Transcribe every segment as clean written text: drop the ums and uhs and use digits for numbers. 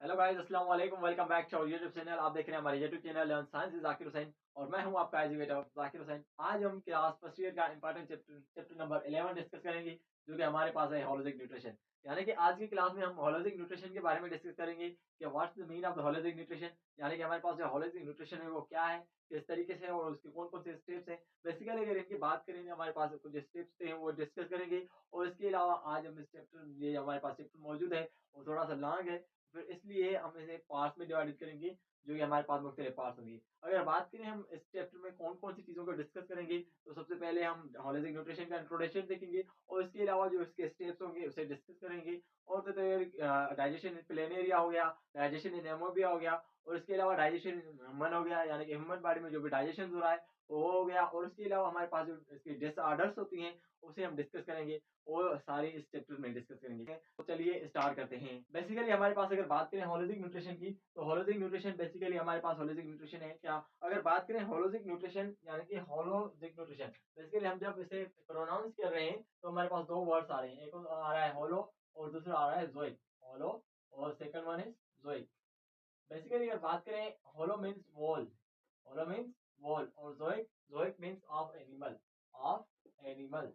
Hello guys, अस्सलाम वालेकुम। Welcome back to our YouTube channel. आप देख रहे हैं हमारे YouTube channel learn science with Zakir Hussain और मैं हूं आपका एजुकेटर जाकिर हुसैन। आज हम क्लास फर्स्ट ईयर का इंपॉर्टेंट चैप्टर नंबर 11 डिस्कस करेंगे, जो कि हमारे पास है होलिस्टिक न्यूट्रिशन। यानी कि आज की क्लास में हम होलिस्टिक न्यूट्रिशन के बारे में डिस्कस करेंगे कि what's the mean of the holistic nutrition. यानी कि हमारे पास जो होलिस्टिक न्यूट्रिशन है वो क्या है, किस तरीके से है और उसके कौन-कौन से स्टेप्स हैं। बेसिकली अगर इनकी बात करेंगे, हमारे पास कुछ स्टेप्स थे वो डिस्कस करेंगे। और इसके अलावा आज हम इस चैप्टर ये हमारे पास चैप्टर मौजूद है वो थोड़ा-सा लॉन्ग है, फिर इसलिए हम इसे पार्ट्स में डिवाइड करेंगे, जो कि हमारे पास मुख्तलिफ पार्ट्स होंगे। अगर बात करें हम इस चैप्टर में कौन-कौन सी चीज़ों को डिस्कस करेंगे, तो सबसे पहले हम होलिस्टिक न्यूट्रिशन का इंट्रोडक्शन देखेंगे और इसके अलावा जो इसके स्टेप्स होंगे उसे डिस्कस करेंगे। और तो डाइजेशन इन प्लेन एरिया हो गया, डाइजेशन इन एमोबिया हो गया और इसके अलावा डाइजेशन इन ह्यूमन हो गया, यानी कि ह्यूमन बॉडी में जो भी डाइजेशन हो रहा है वो हो गया। और इसके अलावा हमारे पास जो इसकी डिसऑर्डर्स होती हैं उसे हम डिस्कस करेंगे और सारी इस चैप्टर में डिस्कस करेंगे। तो चलिए स्टार्ट करते हैं। बेसिकली हमारे पास अगर बात करें होलिस्टिक न्यूट्रिशन की, तो होलिस्टिक न्यूट्रिशन बेसिकली हमारे पास होलिस्टिक न्यूट्रिशन है क्या? अगर बात करें होलिस्टिक न्यूट्रिशन यानी कि होलोजिक न्यूट्रिशन, बेसिकली हम जब इसे प्रोनाउंस कर रहे हैं तो हमारे पास दो वर्ड्स आ रहे हैं, एक आ रहा है होलो और दूसरा आ रहा है जोइक। होलो और second one is zoic. Basically अगर बात करें, holo means whole, holo means whole और zoic, zoic means of animal, of animal,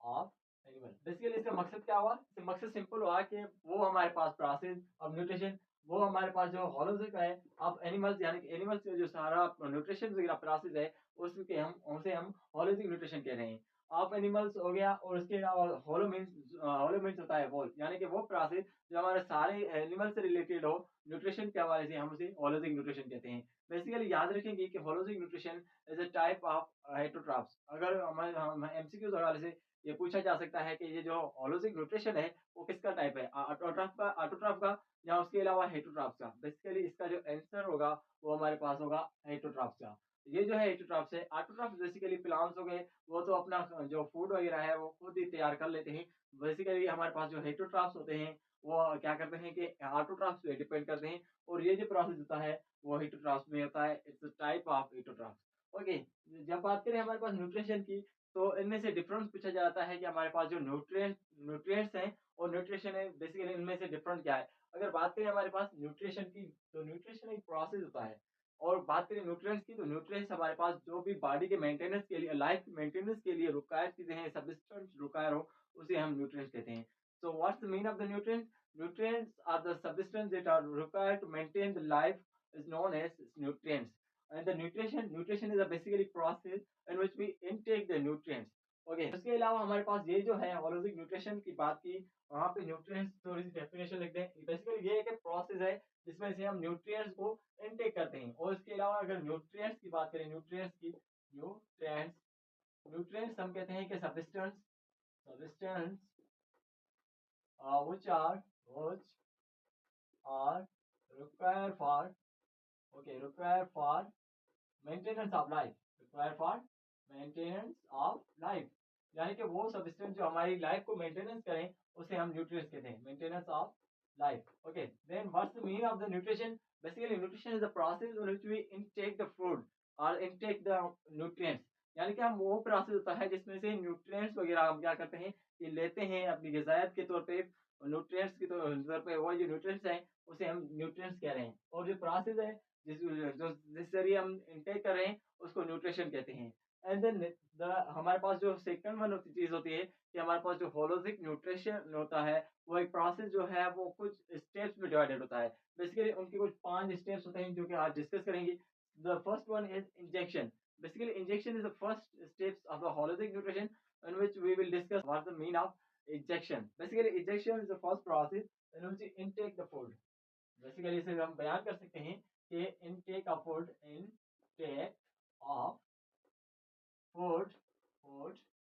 of animal. Basically इसका मकसद क्या हुआ? इसका मकसद सिंपल हुआ कि वो हमारे पास प्रोसेस ऑफ न्यूट्रिशन, वो हमारे पास जो होलोजिक है ऑफ एनिमल्स, यानी कि एनिमल्स का जो सारा न्यूट्रिशन वगैरह प्रोसेस है उसके हम उसे हम होलोजिक न्यूट्रिशन कह रहे हैं। ऑफ एनिमल्स हो गया और उसके अलावा होलो मीन्स होता है वॉल, यानी कि वो प्रोसेस जो हमारे सारे एनिमल से रिलेटेड हो न्यूट्रिशन के हवाले से, हम उसे होलोजिक न्यूट्रिशन कहते हैं। बेसिकली याद रखेंगे कि holozoic nutrition is a type of heterotrophs. अगर हम एमसीक्यू के हवाले से ये पूछा जा सकता है कि ये जो होलोजिक न्यूट्रिशन है वो किसका टाइप है, ऑटोट्रॉफ का या उसके अलावा हेटरोट्रॉफ का। बेसिकली इसका जो आंसर होगा वो हमारे पास होगा हेटरोट्रॉफ का। ये जो है हेटरोट्रॉफ है, ऑटोट्रॉफ बेसिकली प्लांट्स हो गए, वो तो अपना जो फूड वगैरह है वो खुद ही तैयार कर लेते हैं। बेसिकली हमारे पास जो हेटरोट्रॉफ्स होते हैं वो क्या करते हैं कि ऑटोट्रॉफ्स पे डिपेंड करते हैं और ये जो प्रोसेस होता है वो हेटरोट्रॉफ्स में होता है। It's type of heterotrophs. Okay, जब बात करें हमारे पास न्यूट्रिशन की, तो इनमें से डिफरेंस पूछा जाता है कि हमारे पास जो न्यूट्रिएंट्स हैं और न्यूट्रिशन है, बेसिकली इनमें से डिफरेंट क्या है। अगर बात करें हमारे पास न्यूट्रिशन की, तो न्यूट्रिशन एक प्रोसेस होता है। और बात करें न्यूट्रिएंट्स की, तो न्यूट्रिएंट्स हमारे पास जो भी बॉडी के मेंटेनेंस के लिए, लाइफ मेंटेनेंस के लिए रिक्वायर्ड चीजें हैं, सब्सटेंस रिक्वायर हो, उसे हम न्यूट्रिएंट्स कहते हैं। So what's the mean of the nutrients? Nutrients are the substance that are required to maintain the life, is known as nutrients. And the nutrition is a basically process in which we intake the nutrients. Okay, उसके अलावा हमारे पास ये जो है holistic nutrition की बात की, वहाँ पे न्यूट्रिएंट्स थोड़ी सी डेफिनेशन लिख दें। बेसिकली ये एक प्रोसेस है जिसमें से हम न्यूट्रिएंट्स को इनटेक करते हैं। और इसके अलावा अगर न्यूट्रिएंट्स की बात करें, न्यूट्रिएंट्स न्यूट्रिएंट्स हम कहते हैं कि substance which are required for, okay, required for maintenance of life, require for maintenance of life, यानी कि वो सब्सटेंस जो हमारी लाइफ को मेंटेनेंस करें उसे हम न्यूट्रिएंट्स कहते हैं, maintenance of life. Okay, then what's the meaning of the nutrition? Basically nutrition is the process in which we intake the food और इनटेक द न्यूट्रिएंट्स, यानी कि हम वो प्रोसेस होता है जिसमें से न्यूट्रिएंट्स वगैरह हम क्या करते हैं कि लेते हैं अपनी ग़िज़ायत के तौर पे, न्यूट्रिएंट्स के तौर पे। वो जो न्यूट्रिएंट्स हैं उसे हम न्यूट्रिएंट्स कह रहे हैं। और जो प्रोसेस है जिस जरिए हम इनटेक कर रहे हैं उसको न्यूट्रिशन कहते हैं। एंड देन हमारे पास जो सेकंड वन होती चीज होती है कि हमारे पास जो होलोजिक न्यूट्रिशन होता है वो एक प्रोसेस जो है वो कुछ स्टेप्स में डिवाइडेड होता है। बेसिकली उनके कुछ 5 स्टेप्स होते हैं जो कि आज डिस्कस करेंगे। The first one is ingestion. Basically ingestion is the first steps of the holozoic nutrition in which we will discuss what the mean of ingestion. Basically ingestion is the first process in which we intake the food. Basically इसे हम बयान कर सकते हैं कि intake of food, intake of food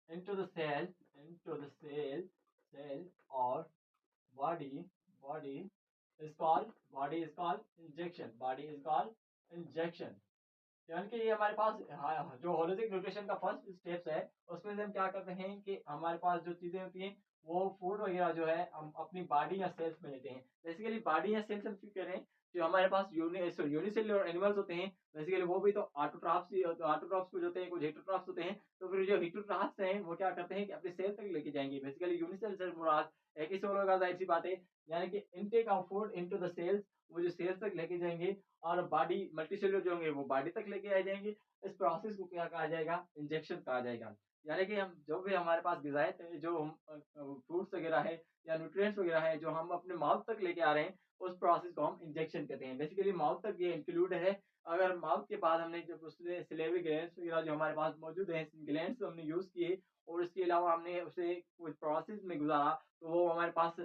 into the cell or body is called injection। यानी कि ये हमारे पास जो होलिस्टिक न्यूट्रिशन का फर्स्ट स्टेप्स है उसमें से हम क्या करते हैं कि हमारे पास जो चीजें होती हैं वो फूड वगैरह जो है हम अपनी बॉडी या सेल्स में लेते हैं। बेसिकली बॉडी या सेल्स हम क्यों कह रहे हैं? जो हमारे पास यूनिसेल्युलर एनिमल्स होते हैं, बेसिकली वो भी तो ऑटोट्रॉफ्स ही ऑटोट्रॉफ्स कुछ होते हैं, कुछ हेटेरोट्रॉफ्स होते हैं। तो फिर जो हेटेरोट्रॉफ्स हैं, वो क्या करते हैं कि अपने सेल तक लेके जाएँगे। बेसिकली यूनिसेल से मुराद एक ही सेल होगा, ज़ाहिर-सी बात है। यानी कि intake of food into the cells, वो जो सेल्स तक लेके जाएँगे और बॉडी मल्टीसेलुलर जो होंगे, वो बॉडी तक लेके आ जाएँगे। इस प्रोसेस को क्या कहा जाएगा? इंजेक्शन कहा जाएगा। यानी कि हम जो भी हमारे पास ग़िज़ाएँ जो हम फ्रूट्स वगैरह है या न्यूट्रिएंट्स वगैरह है, जो हम अपने माउथ तक लेके आ रहे हैं, उस प्रोसेस को हम इंजेक्शन कहते हैं। बेसिकली माउथ तक ये इंक्लूड है। अगर माउथ के बाद हमने जब उसमें सिलेवरी ग्लैंड्स वगैरह जो हमारे पास मौजूद हैं, ग्लैंड्स हमने यूज़ किए और इसके अलावा हमने उसे कोई प्रोसेस में गुज़ारा, तो वो हमारे पास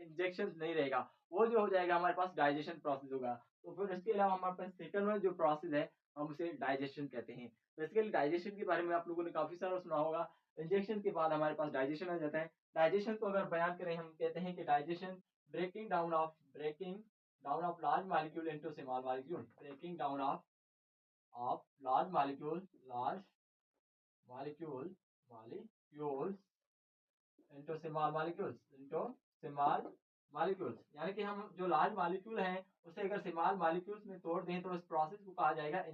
इंजेक्शंस नहीं रहेगा। वो जो हो जाएगा हमारे पास डाइजेशन प्रोसेस होगा। तो फिर इसके अलावा हमारे पास सेकंड वाला जो प्रोसेस है, हम उसे डाइजेशन कहते हैं। बेसिकली डाइजेशन के बारे में आप लोगों ने काफ़ी सारा सुना होगा। इंजेक्शन के बाद हमारे पास डाइजेशन आ जाता है। डाइजेशन को अगर बयान करें, हम कहते हैं कि digestion breaking down of large molecule into small molecule, breaking down of large molecule molecules into small molecules. यानी कि हम जो लार्ज मॉलिक्यूल हैं, उसे अगर स्मॉल मॉलिक्यूल्स में तोड़ दें, तो इस प्रोसेस को कहा जाएगा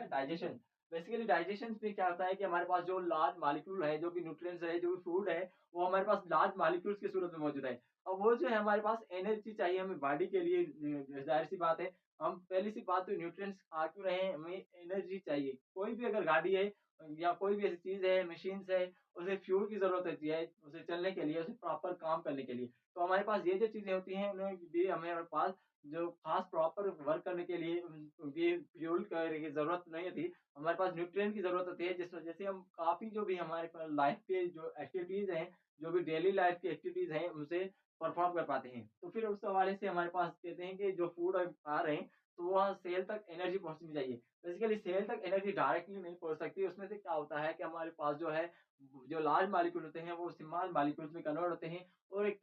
डाइजेशन। बेसिकली डाइजेशन में क्या होता है कि हमारे पास जो लार्ज मॉलिक्यूल है, जो भी न्यूट्रिएंट्स है, जो भी फूड है, वो हमारे पास लार्ज मॉलिक्यूल्स की सूरत में मौजूद है। अब वो जो है हमारे पास एनर्जी चाहिए हमें बॉडी के लिए, ज़ाहिर-सी बात है। हम पहली सी बात तो न्यूट्रिएंट्स खा क्यों रहे हैं, हमें एनर्जी चाहिए। कोई भी अगर गाड़ी है या कोई भी ऐसी चीज़ है, मशीन्स है, उसे फ्यूल की ज़रूरत होती है, उसे चलने के लिए, उसे प्रॉपर काम करने के लिए। तो हमारे पास ये जो चीज़ें होती हैं, उन्हें भी हमारे पास जो ख़ास प्रॉपर वर्क करने के लिए उनकी फ्यूल की ज़रूरत नहीं होती। हमारे पास न्यूट्रिएंट की ज़रूरत होती है, जिस वज़ह से हम काफ़ी जो भी हमारे पास लाइफ़ के जो एक्टिविटीज़ हैं, जो भी डेली लाइफ़ की एक्टिविटीज़ हैं, उसे परफ़ॉर्म कर पाते हैं। तो फिर उस हवाले से हमारे पास कहते हैं कि जो फूड हम खा रहे हैं, तो वहाँ सेल तक एनर्जी पहुँचनी चाहिए। बेसिकली सेल तक एनर्जी डायरेक्टली नहीं पहुँच सकती। उसमें से क्या होता है कि हमारे पास जो है, जो लार्ज मॉलिक्यूल होते हैं, वो स्मॉल मॉलिक्यूल्स में कन्वर्ट होते हैं और एक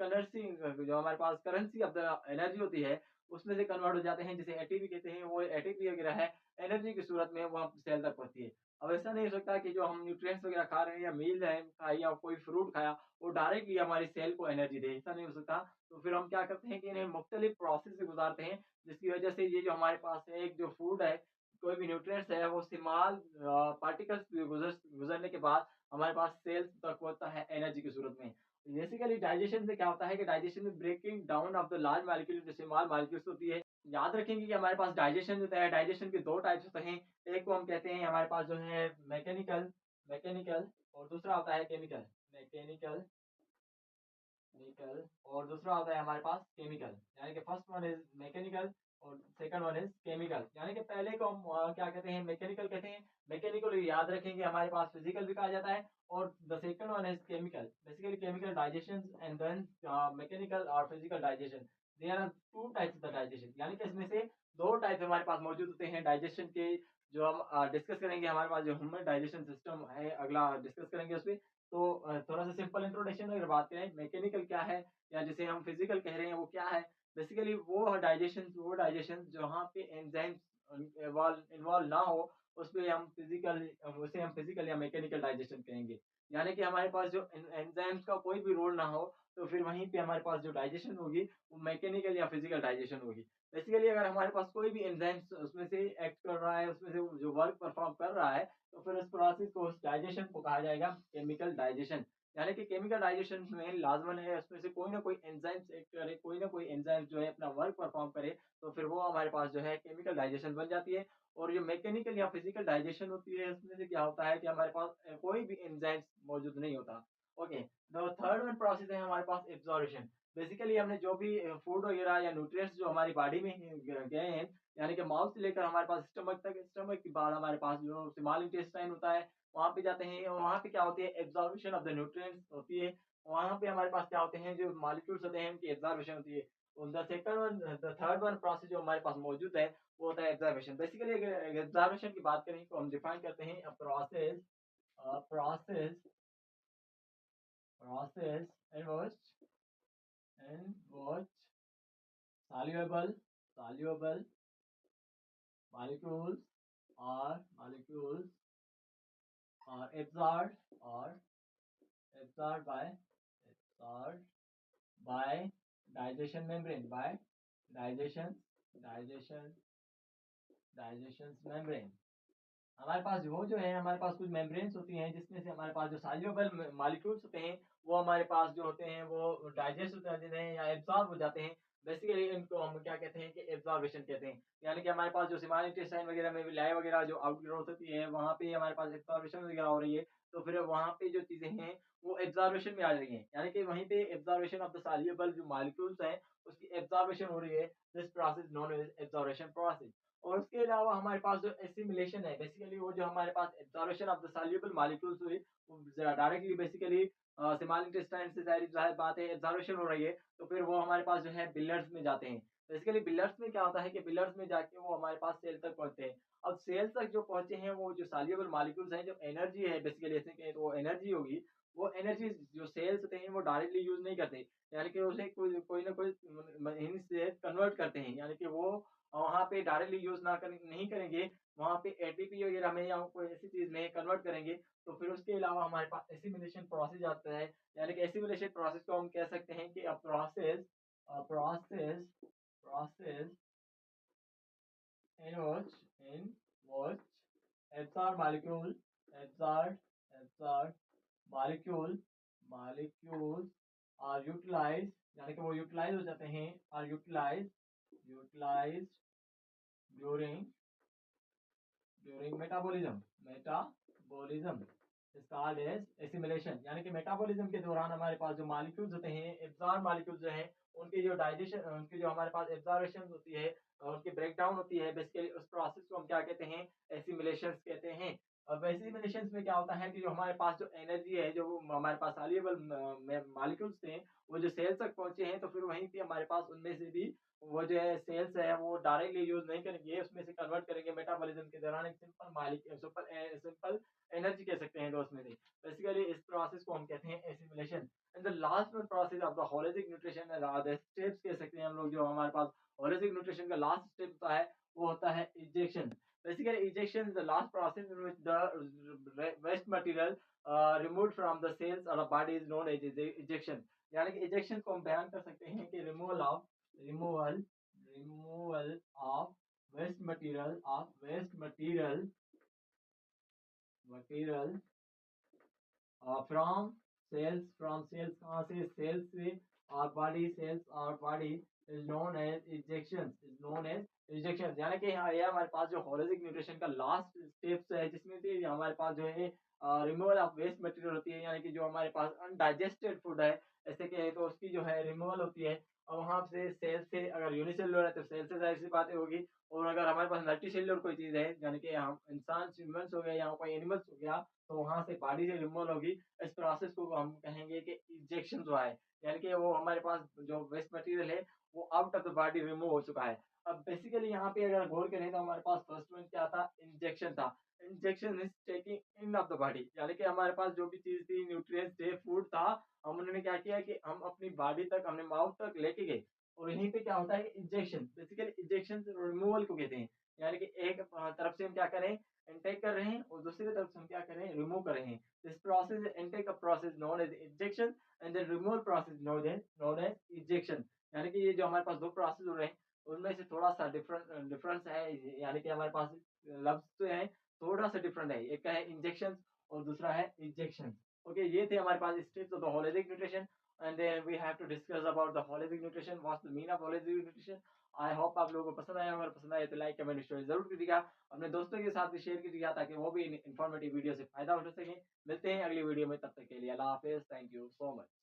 जो हमारे पास करेंसी ऑफ द एनर्जी होती है, उसमें से कन्वर्ट हो जाते हैं, जिसे एटीपी कहते हैं। वो एटीपी वगैरह है, एनर्जी की सूरत में वो हम सेल तक पहुँचती है। अब ऐसा नहीं हो सकता कि जो हम न्यूट्रिएंट्स वगैरह खा रहे हैं या मील है खाई या कोई फ्रूट खाया, वो डायरेक्टली हमारी सेल को एनर्जी दे, ऐसा नहीं हो सकता। तो फिर हम क्या करते हैं कि इन्हें मुख्तलिफ प्रोसेस से गुज़ारते हैं, जिसकी वजह से ये जो हमारे पास है, एक जो फूड है, कोई भी न्यूट्रिएंट्स है, वो स्मॉल पार्टिकल्स गुज़रने के बाद हमारे पास सेल्स तक होता है एनर्जी की सूरत में। बेसिकली डाइजेशन में क्या होता है कि डाइजेशन में breaking down of the large molecule into small molecules होती है। याद रखेंगे कि हमारे पास डाइजेशन होता है, डाइजेशन के 2 टाइप्स होते हैं। एक को हम कहते हैं हमारे पास जो है मैकेनिकल मैकेनिकल और दूसरा होता है केमिकल। मैकेनिकल मैकेनिकल और दूसरा होता है हमारे पास केमिकल। यानी कि फर्स्ट वन इज़ मैकेनिकल और सेकंड वन इज़ केमिकल। यानी कि पहले को हम क्या कहते हैं, मैकेनिकल कहते हैं। मैकेनिकल याद रखेंगे हमारे पास फिजिकल भी कहा जाता है और the second one is chemical. Basically chemical digestion and then mechanical और physical digestion. There are 2 types of the digestion. यानी कि इसमें से 2 टाइप हमारे पास मौजूद होते हैं डाइजेशन के, जो हम डिस्कस करेंगे। हमारे पास जो ह्यूमन डाइजेशन सिस्टम है, अगला डिस्कस करेंगे उसपे। तो थोड़ा-सा सिंपल इंट्रोडक्शन अगर बात करें, मैकेनिकल क्या है या जिसे हम फिजिकल कह रहे हैं, वो क्या है? बेसिकली वो डाइजेशन जहाँ पे एंजाइम्स इन्वॉल्व ना हो, उसे हम फिजिकल या मैकेनिकल डाइजेशन कहेंगे। यानी कि हमारे पास जो एंजाइम्स का कोई भी रोल ना हो, तो फिर वहीं पे हमारे पास जो डाइजेशन होगी, वो मैकेनिकल या फिजिकल डाइजेशन होगी। बेसिकली अगर हमारे पास कोई भी एंजाइम्स उसमें से एक्ट कर रहा है, उसमें से जो वर्क परफॉर्म कर रहा है, तो फिर उस प्रोसेस को, उस डाइजेशन को कहा जाएगा केमिकल डाइजेशन। यानी कि केमिकल डाइजेशन में लाज़िमन है उसमें से कोई ना कोई एंजाइम्स एक्ट करे, कोई ना कोई एंजाइम जो है अपना वर्क परफॉर्म करे, तो फिर वो हमारे पास जो है केमिकल डाइजेशन बन जाती है। और जो मैकेनिकल या फिजिकल डाइजेशन होती है, उसमें से क्या होता है कि हमारे पास कोई भी एंजाइम्स मौजूद नहीं होता। Okay, the third one process है हमारे पास एब्जॉर्प्शन। बेसिकली हमने जो भी फूड वगैरह या न्यूट्रिएंट्स जो हमारी बॉडी में गए हैं, यानी कि माउथ से लेकर हमारे पास स्टमक तक, स्टमक के बाद हमारे पास जो स्मॉल इंटेस्टाइन होता है, वहाँ पे जाते हैं और वहाँ पे क्या होती है, एब्जॉर्प्शन ऑफ द न्यूट्रिएंट्स होती है। वहाँ पे हमारे पास क्या होते हैं, जो मॉलिक्यूल्स होते हैं, उनकी एब्जॉर्प्शन होती है। और द थर्ड वन प्रोसेस जो हमारे पास मौजूद है, वो होता है एब्जॉर्प्शन। बेसिकली अगर एब्जॉर्प्शन की बात करें, तो हम डिफाइन करते हैं process process in which soluble molecules molecules are absorbed by absorbed by digestion membrane digestion digestion digestion membrane. हमारे पास वो जो है हमारे पास कुछ मेम्ब्रेन्स होती हैं जिसमें से हमारे पास जो सॉल्युबल मॉलिक्यूल्स होते हैं वो हमारे पास जो होते हैं वो डाइजेस्ट हो जाते हैं या एब्जॉर्ब हो जाते हैं। बेसिकली इनको हम क्या कहते हैं कि एब्जॉर्बेशन कहते हैं। यानी कि हमारे पास जो स्मॉल इंटेस्टाइन वगैरह में विलाय वगैरह जो आउटग्रोथ होती है वहाँ पे हमारे पास एब्जॉर्बेशन वगैरह हो रही है। तो फिर वहाँ पे जो चीजें हैं वो एब्जॉर्बेशन में आ रही हैं। यानी कि वहीं पे एब्जॉर्बेशन ऑफ द सॉल्युबल जो मॉलिक्यूल्स हैं उसकी एब्जॉर्बेशन हो रही है। This process known as absorption process. और उसके अलावा हमारे पास जो एसिमिलेशन है बेसिकली वो जो हमारे पास absorption of the soluble molecules हुई वो डायरेक्टली बेसिकली स्मॉल इंटेस्टाइन से जाहिर बात है एब्जॉर्बेशन हो रही है। तो फिर वो हमारे पास जो है बिलियर्ड्स में जाते हैं। बेसिकली बिलियर्ड्स में क्या होता है कि बिलियर्ड्स में जाके वो हमारे पास सेल तक पहुंचते हैं। अब सेल तक जो पहुंचे हैं वो जो सॉल्युबल मॉलिक्यूल्स हैं जो एनर्जी है बेसिकली ऐसे कहें तो वो एनर्जी होगी। वो एनर्जी जो सेल्स होते हैं वो डायरेक्टली यूज नहीं करते। यानी कि उसे कोई कोई ना कोई मीन से कन्वर्ट करते हैं। यानी कि वो वहाँ पे डायरेक्टली यूज नहीं करेंगे। वहाँ पे एटीपी वगैरह में या कोई ऐसी चीज में कन्वर्ट करेंगे। तो फिर उसके अलावा हमारे पास एसिमिलेशन प्रोसेस आता है। यानी कि एसिमिलेशन प्रोसेस को हम कह सकते हैं कि process process in which absorbed molecule absorbed absorbed molecules are utilized। यानी कि वो यूटिलाइज हो जाते हैं are utilized during metabolism is called as assimilation. यानी कि मेटाबॉलिज्म के दौरान हमारे पास जो मॉलिक्यूल्स होते हैं एब्जॉर्ब मॉलिक्यूल्स जो हैं उनकी जो डाइजेशन उनकी जो हमारे पास एब्जॉर्बेशन होती है उनकी ब्रेकडाउन होती है। बेसिकली उस प्रोसेस को हम क्या कहते हैं एसिमिलेशन कहते हैं। और एसिमिलेशन में क्या होता है कि जो हमारे पास जो एनर्जी है जो हमारे पास सॉल्युबल मॉलिक्यूल्स थे वो जो सेल्स तक पहुंचे हैं तो फिर वहीं पे हमारे पास उनमें से भी वो जो है सेल्स है वो डायरेक्टली यूज नहीं करेंगे उसमें से कन्वर्ट करेंगे मेटाबॉलिज्म के दौरान एक सिंपल सिंपल एनर्जी कह सकते हैं। तो उसमें से बेसिकली इस प्रोसेस को हम कहते हैं assimilation. And the last one process of the holistic nutrition steps कह सकते हैं हम लोग। जो हमारे पास होलिस्टिक न्यूट्रिशन का लास्ट स्टेप होता है वो होता है egestion. Basically egestion is the last process in which the waste material removed from the cells और body is known as egestion. यानी कि इजेक्शन को हम बयान कर सकते हैं कि removal removal of waste material from cells कहाँ से सेल्स से और body is known as egestion. यानी कि यहाँ ये हमारे पास जो होलिस्टिक न्यूट्रिशन का लास्ट स्टेप्स है जिसमें से हमारे पास जो है रिमूवल ऑफ वेस्ट मटेरियल होती है। यानी कि जो हमारे पास अनडाइजेस्टेड फूड है ऐसे कहें तो उसकी जो है रिमूवल होती है। और वहां से सेल से अगर यूनिसेलुलर है तो सेल से जाहिर सी बातें होगी। और अगर हमारे पास मल्टी सेलुलर कोई चीज है यानी कि हम इंसान ह्यूमंस हो गया या कोई एनिमल्स हो गया तो वहां से बॉडी से रिमूवल होगी। इस प्रोसेस को हम कहेंगे कि इंजेक्शन जो है। यानी कि वो हमारे पास जो वेस्ट मटेरियल है वो out of the body remove हो चुका है। अब बेसिकली यहाँ पे अगर गौर करें तो हमारे पास फर्स्ट वन क्या था इंजेक्शन था। Injection is taking in of the body. यानी कि हमारे पास जो भी चीज थी न्यूट्रिएंट्स थे फूड था हम उन्होंने क्या किया कि हम अपनी बॉडी तक हमने माउथ तक लेके गए। और यहीं पे क्या होता है इंजेक्शन बेसिकली इंजेक्शन रिमूवल को कहते हैं। यानी कि एक तरफ से हम क्या करें इनटेक कर रहे हैं और दूसरी तरफ से हम क्या कर रहे हैं रिमूव कर रहे हैं। This process intake process known as ingestion and then removal process known as ingestion. यानी कि ये जो हमारे पास दो प्रोसेस हो रहे हैं उनमें से थोड़ा सा डिफरेंस है। यानी कि हमारे पास लफ्ज तो है थोड़ा सा डिफरेंट है। एक का है इंजेक्शन और दूसरा है इंजेक्शन। ओके ये थे हमारे पास steps of the holistic nutrition. and then we have to discuss about the holistic nutrition what's the mean of holistic nutrition। I hope आप लोगों को पसंद आया। अगर पसंद आया तो लाइक कमेंट स्टोरी जरूर कीजिएगा। अपने दोस्तों के साथ भी शेयर कीजिएगा ताकि वो भी इन्फॉर्मेटिव वीडियो से फायदा उठा सकें। मिलते हैं अगली वीडियो में तब तक के लिए अल्लाह हाफिज। Thank you so much.